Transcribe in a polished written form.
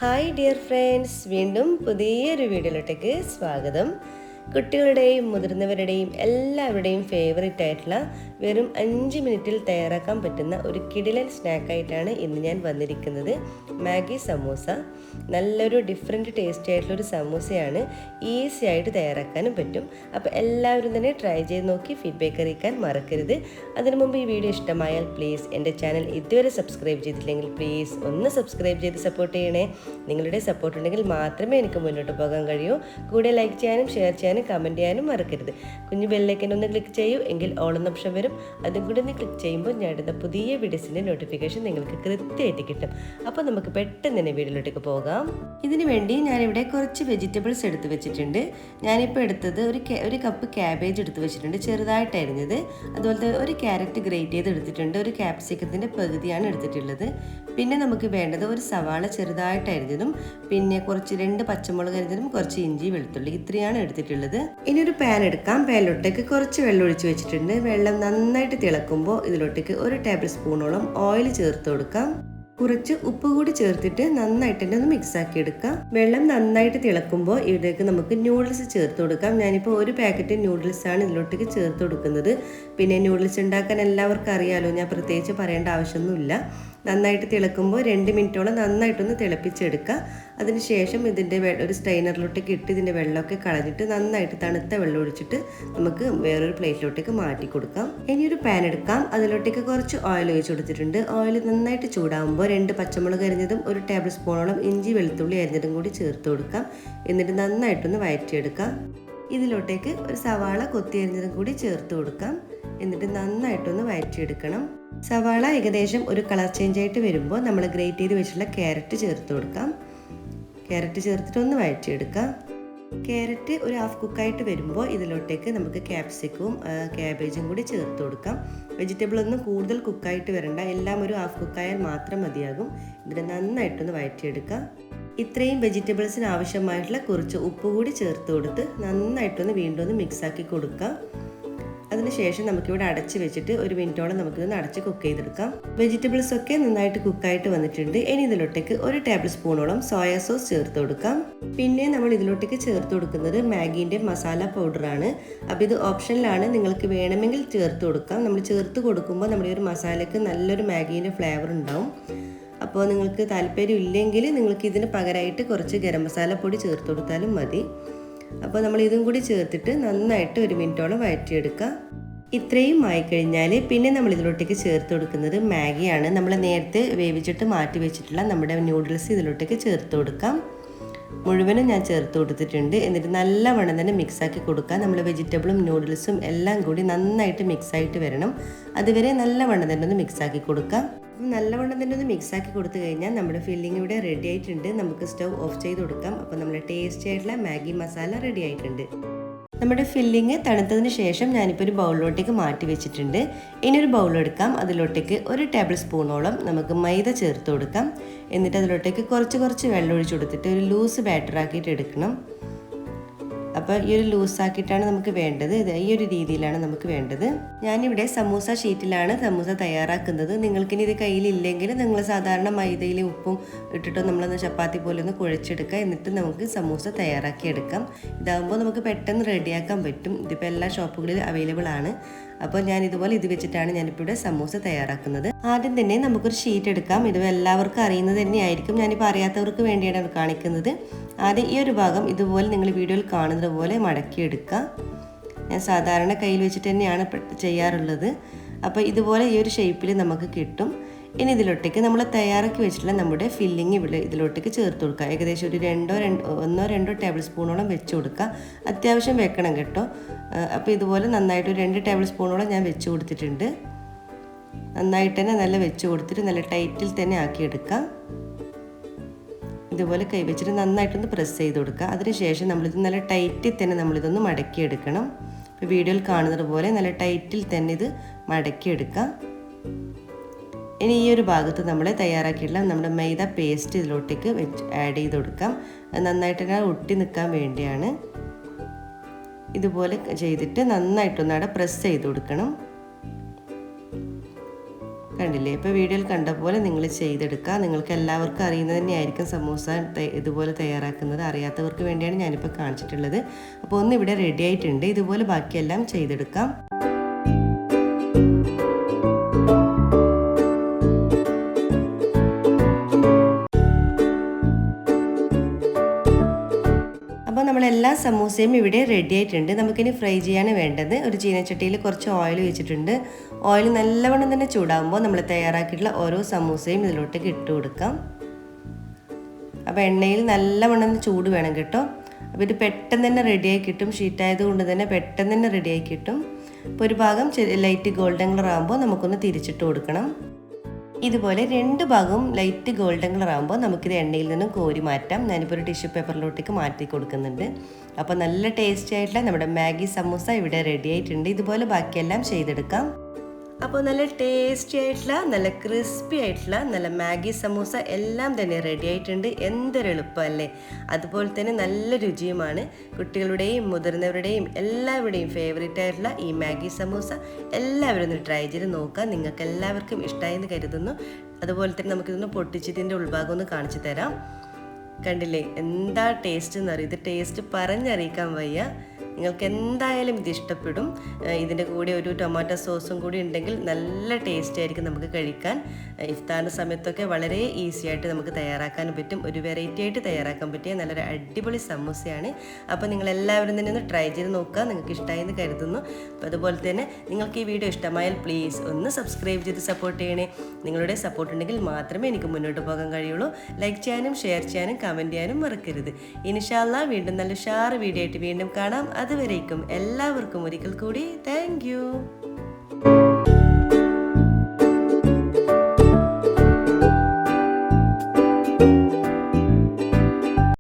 Hi dear friends, വീണ്ടും പുതിയൊരു വീഡിയോയിലോട്ടേക്ക് സ്വാഗതം. കുട്ടികളുടെയും മുതിർന്നവരുടെയും എല്ലാവരുടെയും ഫേവറേറ്റ് ആയിട്ടുള്ള വെറും 5 മിനിറ്റിൽ തയ്യാറാക്കാൻ പറ്റുന്ന ഒരു കിടിലൻ സ്നാക്കായിട്ടാണ് ഇന്ന് ഞാൻ വന്നിരിക്കുന്നത്. മാഗി സമൂസ നല്ലൊരു ഡിഫറെൻറ്റ് ടേസ്റ്റി ആയിട്ടുള്ളൊരു സമൂസയാണ്. ഈസി ആയിട്ട് തയ്യാറാക്കാനും പറ്റും. അപ്പോൾ എല്ലാവരും തന്നെ ട്രൈ ചെയ്ത് നോക്കി ഫീഡ്ബാക്ക് അറിയിക്കാൻ മറക്കരുത്. അതിനു മുമ്പ് ഈ വീഡിയോ ഇഷ്ടമായാൽ പ്ലീസ് എൻ്റെ ചാനൽ ഇതുവരെ സബ്സ്ക്രൈബ് ചെയ്തിട്ടില്ലെങ്കിൽ പ്ലീസ് ഒന്ന് സബ്സ്ക്രൈബ് ചെയ്ത് സപ്പോർട്ട് ചെയ്യണേ. നിങ്ങളുടെ സപ്പോർട്ട് ഉണ്ടെങ്കിൽ മാത്രമേ എനിക്ക് മുന്നോട്ട് പോകാൻ കഴിയൂ. കൂടെ ലൈക്ക് ചെയ്യാനും ഷെയർ ചെയ്യാനും കമൻറ്റ് ചെയ്യാനും മറക്കരുത്. കുഞ്ഞു ബെല്ലൈക്കൻ ഒന്ന് ക്ലിക്ക് ചെയ്യൂ, എങ്കിൽ ഓൾ എന്ന ഓപ്ഷൻ വരും. അതും കൂടി ഒന്ന് ക്ലിക്ക് ചെയ്യുമ്പോൾ ഞാൻ ഇടുന്ന പുതിയ വീഡിയോസിൻ്റെ നോട്ടിഫിക്കേഷൻ നിങ്ങൾക്ക് കൃത്യമായിട്ട് കിട്ടും. അപ്പോൾ നമുക്ക് പെട്ടെന്ന് തന്നെ വീഡിയോയിലോട്ടേക്ക് പോകാം. ഇതിനു വേണ്ടി ഞാനിവിടെ കുറച്ച് വെജിറ്റബിൾസ് എടുത്ത് വെച്ചിട്ടുണ്ട്. ഞാനിപ്പോൾ എടുത്തത് ഒരു കപ്പ് ക്യാബേജ് എടുത്ത് വെച്ചിട്ടുണ്ട്, ചെറുതായിട്ട് അരിഞ്ഞത്. അതുപോലെ ഒരു ക്യാരറ്റ് ഗ്രേറ്റ് ചെയ്ത് എടുത്തിട്ടുണ്ട്. ഒരു ക്യാപ്സിക്കത്തിൻ്റെ പകുതിയാണ് എടുത്തിട്ടുള്ളത്. പിന്നെ നമുക്ക് വേണ്ടത് ഒരു സവാള ചെറുതായിട്ട് അരിഞ്ഞതും, പിന്നെ കുറച്ച് 2 പച്ചമുളക് അരിഞ്ഞതും, കുറച്ച് ഇഞ്ചി വെളുത്തുള്ളി, ഇത്രയാണ് എടുത്തിട്ടുള്ളത്. ഇനി ഒരു പാൻ എടുക്കാം. പാനിലോട്ടേക്ക് കുറച്ച് വെള്ളം ഒഴിച്ച് വെച്ചിട്ടുണ്ട്. വെള്ളം നന്നായിട്ട് തിളക്കുമ്പോൾ ഇതിലോട്ടേക്ക് 1 ടേബിൾ സ്പൂണോളം ഓയിൽ ചേർത്ത് കൊടുക്കാം. കുറച്ച് ഉപ്പ് കൂടി ചേർത്തിട്ട് നന്നായിട്ട് തന്നെ ഒന്ന് മിക്സ് ആക്കി എടുക്കാം. വെള്ളം നന്നായിട്ട് തിളക്കുമ്പോൾ ഇതിലേക്ക് നമുക്ക് നൂഡിൽസ് ചേർത്ത് കൊടുക്കാം. ഞാനിപ്പോൾ 1 പാക്കറ്റ് നൂഡിൽസ് ആണ് ഇതിലോട്ടേക്ക് ചേർത്ത് കൊടുക്കുന്നത്. പിന്നെ നൂഡിൽസ് ഉണ്ടാക്കാൻ എല്ലാവർക്കും അറിയാലോ, ഞാൻ പ്രത്യേകിച്ച് പറയേണ്ട ആവശ്യമൊന്നുമില്ല. നന്നായിട്ട് തിളക്കുമ്പോൾ 2 മിനിറ്റോളം നന്നായിട്ടൊന്ന് തിളപ്പിച്ചെടുക്കുക. അതിനുശേഷം ഇതിൻ്റെ ഒരു സ്ട്രെയിനറിലോട്ടേക്ക് ഇട്ട് ഇതിൻ്റെ വെള്ളമൊക്കെ കളഞ്ഞിട്ട് നന്നായിട്ട് തണുത്ത വെള്ളം ഒഴിച്ചിട്ട് നമുക്ക് വേറൊരു പ്ലേറ്റിലോട്ടേക്ക് മാറ്റി കൊടുക്കാം. ഇനിയൊരു പാൻ എടുക്കാം. അതിലോട്ടേക്ക് കുറച്ച് ഓയിൽ ഒഴിച്ച് കൊടുത്തിട്ടുണ്ട്. ഓയിൽ നന്നായിട്ട് ചൂടാകുമ്പോൾ 2 പച്ചമുളക് അരിഞ്ഞതും 1 ടേബിൾ സ്പൂണോളം ഇഞ്ചി വെളുത്തുള്ളി അരിഞ്ഞതും കൂടി ചേർത്ത് കൊടുക്കാം. എന്നിട്ട് നന്നായിട്ടൊന്ന് വഴറ്റിയെടുക്കാം. ഇതിലോട്ടേക്ക് ഒരു സവാള കൊത്തി അരിഞ്ഞതും കൂടി ചേർത്ത് കൊടുക്കാം. എന്നിട്ട് നന്നായിട്ടൊന്ന് വഴറ്റിയെടുക്കണം. സവാള ഏകദേശം ഒരു കളർ ചേഞ്ച് ആയിട്ട് വരുമ്പോൾ നമ്മൾ ഗ്രേറ്റ് ചെയ്ത് വെച്ചിട്ടുള്ള ക്യാരറ്റ് ചേർത്ത് കൊടുക്കാം. ക്യാരറ്റ് ചേർത്തിട്ട് ഒന്ന് വഴറ്റിയെടുക്കാം. ക്യാരറ്റ് ഒരു ഹാഫ് കുക്കായിട്ട് വരുമ്പോൾ ഇതിലോട്ടേക്ക് നമുക്ക് ക്യാപ്സിക്കവും ക്യാബേജും കൂടി ചേർത്ത് കൊടുക്കാം. വെജിറ്റബിൾ ഒന്നും കൂടുതൽ കുക്കായിട്ട് വരണ്ട, എല്ലാം ഒരു ഹാഫ് കുക്കായാൽ മാത്രം മതിയാകും. ഇതിന് നന്നായിട്ടൊന്ന് വഴറ്റിയെടുക്കാം. ഇത്രയും വെജിറ്റബിൾസിന് ആവശ്യമായിട്ടുള്ള കുറച്ച് ഉപ്പ് കൂടി ചേർത്ത് കൊടുത്ത് നന്നായിട്ടൊന്ന് വീണ്ടും ഒന്ന് മിക്സാക്കി കൊടുക്കാം. അതിനുശേഷം നമുക്കിവിടെ അടച്ച് വെച്ചിട്ട് 1 മിനിറ്റോളം നമുക്കിതൊന്ന് അടച്ച് കുക്ക് ചെയ്തെടുക്കാം. വെജിറ്റബിൾസ് ഒക്കെ നന്നായിട്ട് കുക്കായിട്ട് വന്നിട്ടുണ്ട്. ഇനി ഇതിലോട്ടേക്ക് 1 ടേബിൾ സ്പൂണോളം സോയാ സോസ് ചേർത്ത് കൊടുക്കാം. പിന്നെ നമ്മൾ ഇതിലോട്ടേക്ക് ചേർത്ത് കൊടുക്കുന്നത് മാഗീൻ്റെ മസാല പൗഡറാണ്. അപ്പോൾ ഇത് ഓപ്ഷനിലാണ്, നിങ്ങൾക്ക് വേണമെങ്കിൽ ചേർത്ത് കൊടുക്കാം. നമ്മൾ ചേർത്ത് കൊടുക്കുമ്പോൾ നമ്മുടെ ഒരു മസാലയ്ക്ക് നല്ലൊരു മാഗീൻ്റെ ഫ്ലേവർ ഉണ്ടാവും. അപ്പോൾ നിങ്ങൾക്ക് താല്പര്യം ഇല്ലെങ്കിൽ നിങ്ങൾക്ക് ഇതിന് പകരമായിട്ട് കുറച്ച് ഗരം മസാല പൊടി ചേർത്ത് കൊടുത്താലും മതി. അപ്പോൾ നമ്മൾ ഇതും കൂടി ചേർത്തിട്ട് നന്നായിട്ട് 1 മിനിറ്റോളം വഴറ്റിയെടുക്കുക. ഇത്രയും ആയിക്കഴിഞ്ഞാൽ പിന്നെ നമ്മൾ ഇതിലോട്ടേക്ക് ചേർത്ത് കൊടുക്കുന്നത് മാഗിയാണ്. നമ്മൾ നേരത്തെ വേവിച്ചിട്ട് മാറ്റി വെച്ചിട്ടുള്ള നമ്മുടെ നൂഡിൽസ് ഇതിലോട്ടേക്ക് ചേർത്ത് കൊടുക്കാം. മുഴുവനും ഞാൻ ചേർത്ത് കൊടുത്തിട്ടുണ്ട്. എന്നിട്ട് നല്ലവണ്ണം തന്നെ മിക്സാക്കി കൊടുക്കുക. നമ്മൾ വെജിറ്റബിളും നൂഡിൽസും എല്ലാം കൂടി നന്നായിട്ട് മിക്സായിട്ട് വരണം. അതുവരെ നല്ലവണ്ണം തന്നെ ഒന്ന് മിക്സാക്കി കൊടുക്കുക. നല്ലവണ്ണം തന്നെ ഒന്ന് മിക്സാക്കി കൊടുത്തു കഴിഞ്ഞാൽ നമ്മുടെ ഫില്ലിംഗ് ഇവിടെ റെഡി ആയിട്ടുണ്ട്. നമുക്ക് സ്റ്റവ് ഓഫ് ചെയ്ത് കൊടുക്കാം. അപ്പോൾ നമ്മുടെ ടേസ്റ്റി ആയിട്ടുള്ള മാഗി മസാല റെഡി ആയിട്ടുണ്ട്. നമ്മുടെ ഫില്ലിങ് തണുത്തതിന് ശേഷം ഞാനിപ്പോൾ ഒരു ബൗളിലോട്ടേക്ക് മാറ്റി വെച്ചിട്ടുണ്ട്. ഇനി ഒരു ബൗൾ എടുക്കാം. അതിലോട്ടേക്ക് 1 ടേബിൾ സ്പൂണോളം നമുക്ക് മൈദ ചേർത്ത് കൊടുക്കാം. എന്നിട്ട് അതിലോട്ടേക്ക് കുറച്ച് വെള്ളം ഒഴിച്ച് കൊടുത്തിട്ട് ഒരു ലൂസ് ബാറ്റർ ആക്കിയിട്ട് എടുക്കണം. അപ്പോൾ ഈ ഒരു ലൂസാക്കിയിട്ടാണ് നമുക്ക് വേണ്ടത്. ഈ ഒരു രീതിയിലാണ് നമുക്ക് വേണ്ടത്. ഞാനിവിടെ സമൂസ ഷീറ്റിലാണ് സമൂസ തയ്യാറാക്കുന്നത്. നിങ്ങൾക്കിനി ഇത് കയ്യിലില്ലെങ്കിൽ നിങ്ങൾ സാധാരണ മൈദയിൽ ഉപ്പും ഇട്ടിട്ട് നമ്മളൊന്ന് ചപ്പാത്തി പോലെ ഒന്ന് കുഴച്ചെടുക്കുക. എന്നിട്ട് നമുക്ക് സമൂസ തയ്യാറാക്കി എടുക്കാം. ഇതാകുമ്പോൾ നമുക്ക് പെട്ടെന്ന് റെഡിയാക്കാൻ പറ്റും. ഇതിപ്പോൾ എല്ലാ ഷോപ്പുകളിലും അവൈലബിൾ ആണ്. അപ്പോൾ ഞാൻ ഇതുപോലെ ഇത് വെച്ചിട്ടാണ് ഞാനിപ്പോൾ ഇവിടെ സമൂസ തയ്യാറാക്കുന്നത്. ആദ്യം തന്നെ നമുക്കൊരു ഷീറ്റ് എടുക്കാം. ഇത് എല്ലാവർക്കും അറിയുന്നത് തന്നെയായിരിക്കും, ഞാനിപ്പോൾ അറിയാത്തവർക്ക് വേണ്ടിയാണ് കാണിക്കുന്നത്. ആദ്യം ഈ ഒരു ഭാഗം ഇതുപോലെ നിങ്ങൾ വീഡിയോയിൽ കാണുന്നത് പോലെ മടക്കിയെടുക്കുക. ഞാൻ സാധാരണ കയ്യിൽ വെച്ചിട്ട് തന്നെയാണ് ചെയ്യാറുള്ളത്. അപ്പോൾ ഇതുപോലെ ഈ ഒരു ഷേപ്പിൽ നമുക്ക് കിട്ടും. ഇനി ഇതിലോട്ടേക്ക് നമ്മൾ തയ്യാറാക്കി വെച്ചിട്ടുള്ള നമ്മുടെ ഫില്ലിങ് ഇതിലോട്ടേക്ക് ചേർത്ത് കൊടുക്കുക. ഏകദേശം ഒരു 1-2 ടേബിൾ സ്പൂണോളം വെച്ച് കൊടുക്കുക. അത്യാവശ്യം വെക്കണം കേട്ടോ. അപ്പോൾ ഇതുപോലെ നന്നായിട്ട് 2 ടേബിൾ സ്പൂണോളം ഞാൻ വെച്ച് കൊടുത്തിട്ടുണ്ട്. നന്നായിട്ട് തന്നെ നല്ല വെച്ച് കൊടുത്തിട്ട് നല്ല ടൈറ്റിൽ തന്നെ ആക്കിയെടുക്കുക. ഇതുപോലെ കൈവച്ചിട്ട് നന്നായിട്ടൊന്ന് പ്രസ് ചെയ്ത് കൊടുക്കുക. അതിനുശേഷം നമ്മളിത് നല്ല ടൈറ്റിൽ തന്നെ നമ്മളിതൊന്ന് മടക്കിയെടുക്കണം. ഇപ്പോൾ വീഡിയോയിൽ കാണുന്നത് പോലെ നല്ല ടൈറ്റിൽ തന്നെ ഇത് മടക്കിയെടുക്കുക. ഇനി ഈ ഒരു ഭാഗത്ത് നമ്മൾ തയ്യാറാക്കിയിട്ടുള്ള നമ്മുടെ മൈദ പേസ്റ്റ് ഇതിലോട്ടേക്ക് ആഡ് ചെയ്ത് കൊടുക്കാം. നന്നായിട്ട് തന്നെ ഒട്ടി നിൽക്കാൻ വേണ്ടിയാണ്. ഇതുപോലെ ചെയ്തിട്ട് നന്നായിട്ടൊന്ന് അവിടെ പ്രസ് ചെയ്ത് കൊടുക്കണം. കണ്ടില്ലേ? ഇപ്പോൾ വീഡിയോയിൽ കണ്ട പോലെ നിങ്ങൾ ചെയ്തെടുക്കുക. നിങ്ങൾക്ക് എല്ലാവർക്കും അറിയുന്നത് തന്നെയായിരിക്കും സമൂസ ഇതുപോലെ തയ്യാറാക്കുന്നത്. അറിയാത്തവർക്ക് വേണ്ടിയാണ് ഞാനിപ്പോൾ കാണിച്ചിട്ടുള്ളത്. അപ്പോൾ ഒന്ന് ഇവിടെ റെഡി ആയിട്ടുണ്ട്. ഇതുപോലെ ബാക്കിയെല്ലാം ചെയ്തെടുക്കാം. അപ്പോൾ നമ്മളെല്ലാ സമൂസയും ഇവിടെ റെഡി ആയിട്ടുണ്ട്. നമുക്കിനി ഫ്രൈ ചെയ്യാണ് വേണ്ടത്. ഒരു ചീനച്ചട്ടിയിൽ കുറച്ച് ഓയിൽ വെച്ചിട്ടുണ്ട്. ഓയിൽ നല്ലവണ്ണം തന്നെ ചൂടാകുമ്പോൾ നമ്മൾ തയ്യാറാക്കിയിട്ടുള്ള ഓരോ സമൂസയും ഇതിലോട്ടേക്ക് ഇട്ട് കൊടുക്കാം. അപ്പോൾ എണ്ണയിൽ നല്ലവണ്ണം ചൂട് വേണം കേട്ടോ. അപ്പോൾ ഇത് പെട്ടെന്ന് തന്നെ റെഡിയായി കിട്ടും. ഷീറ്റായത് കൊണ്ട് തന്നെ പെട്ടെന്ന് തന്നെ റെഡിയായി കിട്ടും. ഇപ്പോൾ ഒരു ഭാഗം ലൈറ്റ് ഗോൾഡൻ കളർ ആകുമ്പോൾ നമുക്കൊന്ന് തിരിച്ചിട്ട് കൊടുക്കണം. ഇതുപോലെ രണ്ട് ഭാഗവും ലൈറ്റ് ഗോൾഡൻ കളർ ആകുമ്പോൾ നമുക്കിത് എണ്ണയിൽ നിന്നും കോരി മാറ്റാം. ഞാനിപ്പോൾ ഒരു ടിഷ്യൂ പേപ്പറിലോട്ടേക്ക് മാറ്റി കൊടുക്കുന്നുണ്ട്. അപ്പോൾ നല്ല ടേസ്റ്റി ആയിട്ടുള്ള നമ്മുടെ മാഗി സമൂസ ഇവിടെ റെഡി ആയിട്ടുണ്ട്. ഇതുപോലെ ബാക്കിയെല്ലാം ചെയ്തെടുക്കാം. അപ്പോൾ നല്ല ടേസ്റ്റി ആയിട്ടുള്ള നല്ല ക്രിസ്പി ആയിട്ടുള്ള നല്ല മാഗി സമൂസ എല്ലാം തന്നെ റെഡി ആയിട്ടുണ്ട്. എന്തൊരു എളുപ്പമല്ലേ? അതുപോലെ തന്നെ നല്ല രുചിയുമാണ്. കുട്ടികളുടെയും മുതിർന്നവരുടെയും എല്ലാവരുടെയും ഫേവറേറ്റ് ആയിട്ടുള്ള ഈ മാഗി സമൂസ എല്ലാവരും ഒന്ന് ട്രൈ ചെയ്ത് നോക്കാം. നിങ്ങൾക്ക് എല്ലാവർക്കും ഇഷ്ടമായെന്ന് കരുതുന്നു. അതുപോലെ തന്നെ നമുക്കിതൊന്ന് പൊട്ടിച്ചതിൻ്റെ ഉൾഭാഗം ഒന്ന് കാണിച്ചു തരാം. കണ്ടില്ലേ എന്താ ടേസ്റ്റ് എന്നറിയാം. ഇത് ടേസ്റ്റ് പറഞ്ഞറിയിക്കാൻ വയ്യ. നിങ്ങൾക്ക് എന്തായാലും ഇത് ഇഷ്ടപ്പെടും. ഇതിൻ്റെ കൂടെ ഒരു ടൊമാറ്റോ സോസും കൂടി ഉണ്ടെങ്കിൽ നല്ല ടേസ്റ്റ് ആയിരിക്കും നമുക്ക് കഴിക്കാൻ. ഇഫ്താറിൻ്റെ സമയത്തൊക്കെ വളരെ ഈസി ആയിട്ട് നമുക്ക് തയ്യാറാക്കാൻ പറ്റും. ഒരു വെറൈറ്റി ആയിട്ട് തയ്യാറാക്കാൻ പറ്റിയ നല്ലൊരു അടിപൊളി സമൂസയാണ്. അപ്പോൾ നിങ്ങളെല്ലാവരും തന്നെ ഒന്ന് ട്രൈ ചെയ്ത് നോക്കുക. നിങ്ങൾക്ക് ഇഷ്ടമായെന്ന് കരുതുന്നു. അപ്പോൾ അതുപോലെ തന്നെ നിങ്ങൾക്ക് ഈ വീഡിയോ ഇഷ്ടമായാൽ പ്ലീസ് ഒന്ന് സബ്സ്ക്രൈബ് ചെയ്ത് സപ്പോർട്ട് ചെയ്യണേ. നിങ്ങളുടെ സപ്പോർട്ട് ഉണ്ടെങ്കിൽ മാത്രമേ എനിക്ക് മുന്നോട്ട് പോകാൻ കഴിയുള്ളൂ. ലൈക്ക് ചെയ്യാനും ഷെയർ ചെയ്യാനും കമൻറ്റ് ചെയ്യാനും മറക്കരുത്. ഇൻഷാ അല്ലാഹ് വീണ്ടും നല്ല ഉഷാർ വീഡിയോ ആയിട്ട് വീണ്ടും കാണാം. അതുവരേക്കും എല്ലാവർക്കും ഒരിക്കൽ കൂടി താങ്ക് യു.